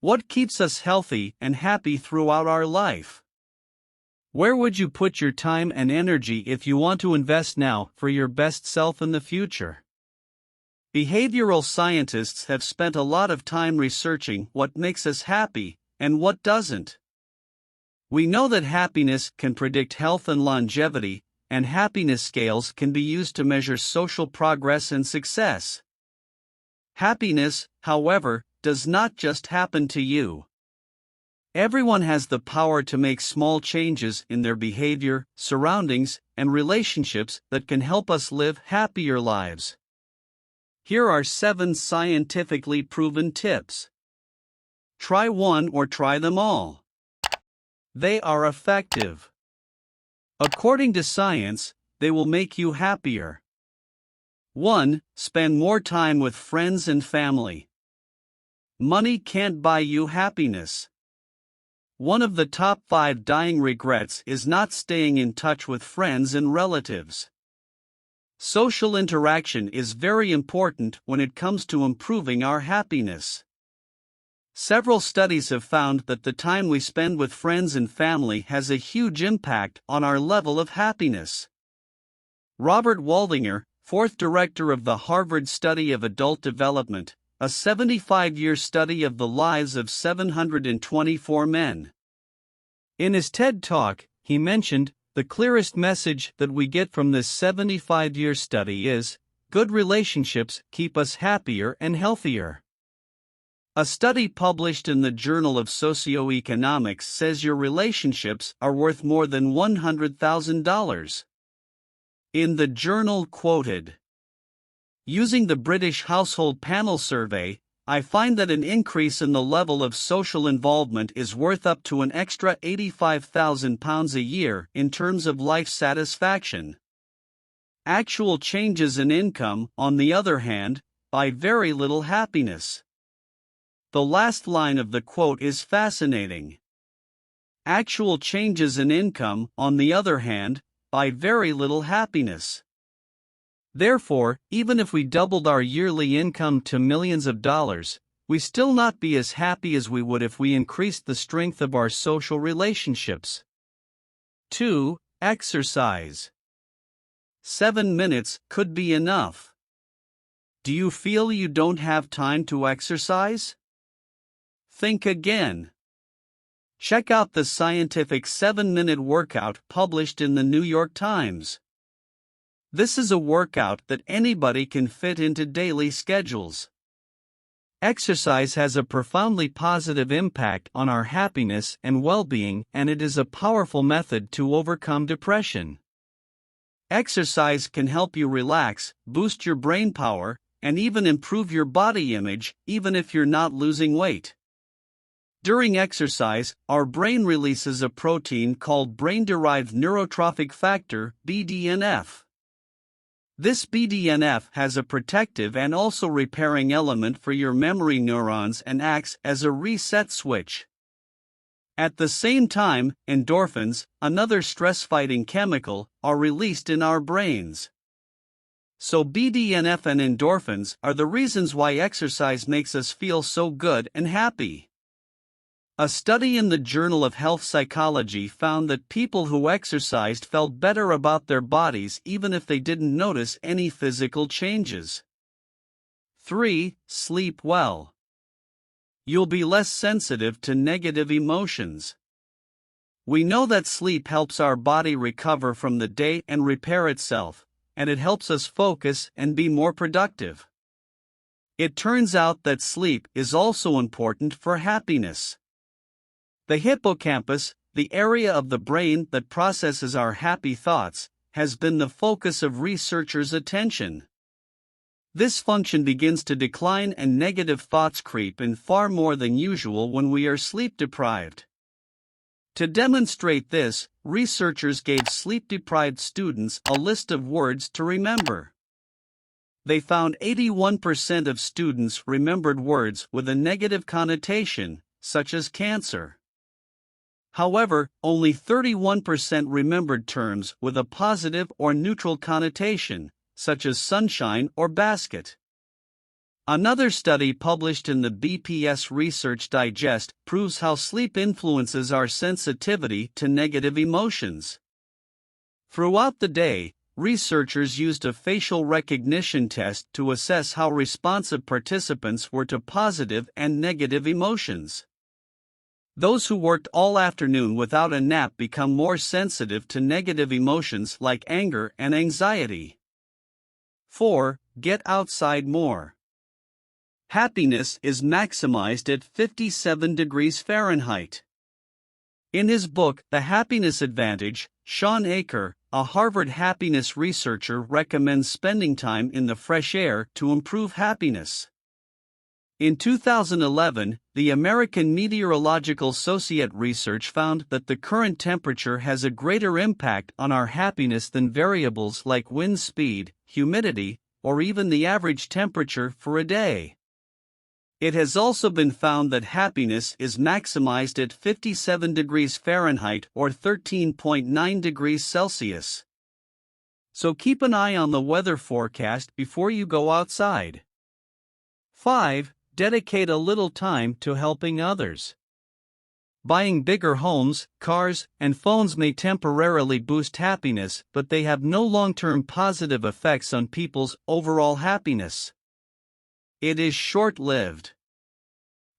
What keeps us healthy and happy throughout our life? Where would you put your time and energy if you want to invest now for your best self in the future? Behavioral scientists have spent a lot of time researching what makes us happy and what doesn't. We know that happiness can predict health and longevity, and happiness scales can be used to measure social progress and success. Happiness, however, does not just happen to you. Everyone has the power to make small changes in their behavior, surroundings, and relationships that can help us live happier lives. Here are 7 scientifically proven tips. Try one or try them all. They are effective. According to science, they will make you happier. 1. Spend more time with friends and family. Money can't buy you happiness. One of the top 5 dying regrets is not staying in touch with friends and relatives. Social interaction is very important when it comes to improving our happiness. Several studies have found that the time we spend with friends and family has a huge impact on our level of happiness. Robert Waldinger, 4th director of the Harvard Study of Adult Development, a 75-year study of the lives of 724 men. In his TED Talk, he mentioned, "The clearest message that we get from this 75-year study is, good relationships keep us happier and healthier." A study published in the Journal of Socioeconomics says your relationships are worth more than $100,000. In the journal quoted, "Using the British Household Panel Survey, I find that an increase in the level of social involvement is worth up to an extra £85,000 a year in terms of life satisfaction. Actual changes in income, on the other hand, buy very little happiness." The last line of the quote is fascinating. Actual changes in income, on the other hand, buy very little happiness. Therefore, even if we doubled our yearly income to millions of dollars, we still not be as happy as we would if we increased the strength of our social relationships. 2. Exercise. 7 minutes could be enough. Do you feel you don't have time to exercise? Think again. Check out the scientific 7-minute workout published in the New York Times. This is a workout that anybody can fit into daily schedules. Exercise has a profoundly positive impact on our happiness and well-being, and it is a powerful method to overcome depression. Exercise can help you relax, boost your brain power, and even improve your body image, even if you're not losing weight. During exercise, our brain releases a protein called brain-derived neurotrophic factor, BDNF. This BDNF has a protective and also repairing element for your memory neurons and acts as a reset switch. At the same time, endorphins, another stress-fighting chemical, are released in our brains. So BDNF and endorphins are the reasons why exercise makes us feel so good and happy. A study in the Journal of Health Psychology found that people who exercised felt better about their bodies even if they didn't notice any physical changes. 3. Sleep well. You'll be less sensitive to negative emotions. We know that sleep helps our body recover from the day and repair itself, and it helps us focus and be more productive. It turns out that sleep is also important for happiness. The hippocampus, the area of the brain that processes our happy thoughts, has been the focus of researchers' attention. This function begins to decline and negative thoughts creep in far more than usual when we are sleep deprived. To demonstrate this, researchers gave sleep-deprived students a list of words to remember. They found 81% of students remembered words with a negative connotation, such as cancer. However, only 31% remembered terms with a positive or neutral connotation, such as sunshine or basket. Another study published in the BPS Research Digest proves how sleep influences our sensitivity to negative emotions. Throughout the day, researchers used a facial recognition test to assess how responsive participants were to positive and negative emotions. Those who worked all afternoon without a nap become more sensitive to negative emotions like anger and anxiety. 4. Get outside more. Happiness is maximized at 57 degrees Fahrenheit. In his book, The Happiness Advantage, Sean Aker, a Harvard happiness researcher, recommends spending time in the fresh air to improve happiness. In 2011, the American Meteorological Society research found that the current temperature has a greater impact on our happiness than variables like wind speed, humidity, or even the average temperature for a day. It has also been found that happiness is maximized at 57 degrees Fahrenheit or 13.9 degrees Celsius. So keep an eye on the weather forecast before you go outside. 5. Dedicate a little time to helping others. Buying bigger homes, cars, and phones may temporarily boost happiness, but they have no long-term positive effects on people's overall happiness. It is short-lived.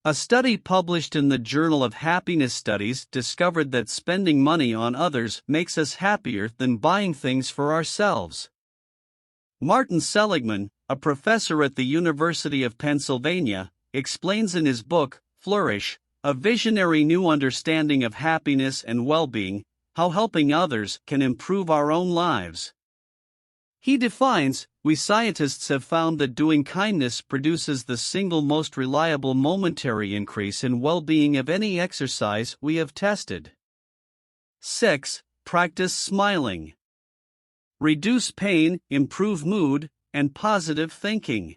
A study published in the Journal of Happiness Studies discovered that spending money on others makes us happier than buying things for ourselves. Martin Seligman, a professor at the University of Pennsylvania, explains in his book, Flourish, A Visionary New Understanding of Happiness and Well-Being, how helping others can improve our own lives. He defines, we scientists have found that doing kindness produces the single most reliable momentary increase in well-being of any exercise we have tested. 6. Practice smiling. Reduce pain, improve mood, and positive thinking.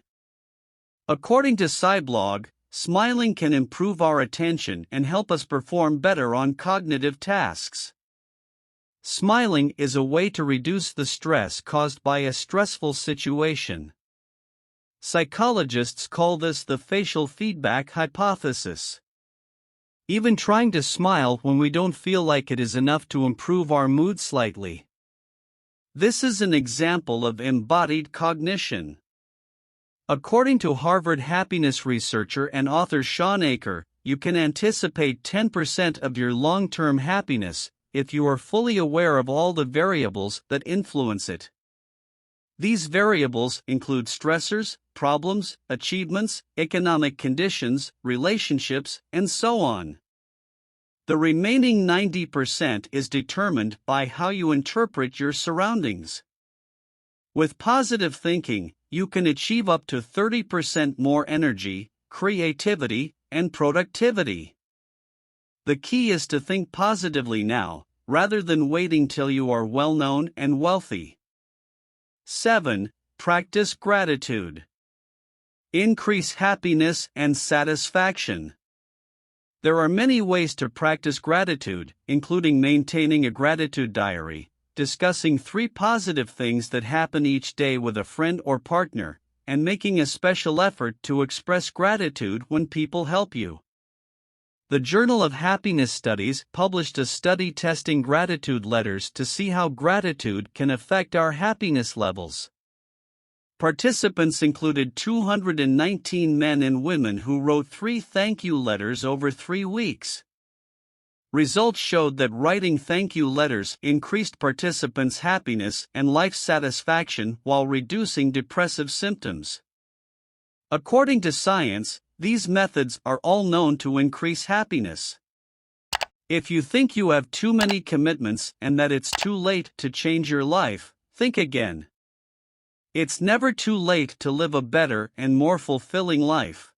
According to Sciblog, smiling can improve our attention and help us perform better on cognitive tasks. Smiling is a way to reduce the stress caused by a stressful situation. Psychologists call this the facial feedback hypothesis. Even trying to smile when we don't feel like it is enough to improve our mood slightly. This is an example of embodied cognition. According to Harvard happiness researcher and author Sean Aker, you can anticipate 10% of your long-term happiness if you are fully aware of all the variables that influence it. These variables include stressors, problems, achievements, economic conditions, relationships, and so on. The remaining 90% is determined by how you interpret your surroundings. With positive thinking, you can achieve up to 30% more energy, creativity, and productivity. The key is to think positively now, rather than waiting till you are well-known and wealthy. 7. Practice gratitude. Increase happiness and satisfaction. There are many ways to practice gratitude, including maintaining a gratitude diary, discussing 3 positive things that happen each day with a friend or partner, and making a special effort to express gratitude when people help you. The Journal of Happiness Studies published a study testing gratitude letters to see how gratitude can affect our happiness levels. Participants included 219 men and women who wrote 3 thank you letters over 3 weeks. Results showed that writing thank you letters increased participants' happiness and life satisfaction while reducing depressive symptoms. According to science, these methods are all known to increase happiness. If you think you have too many commitments and that it's too late to change your life, think again. It's never too late to live a better and more fulfilling life.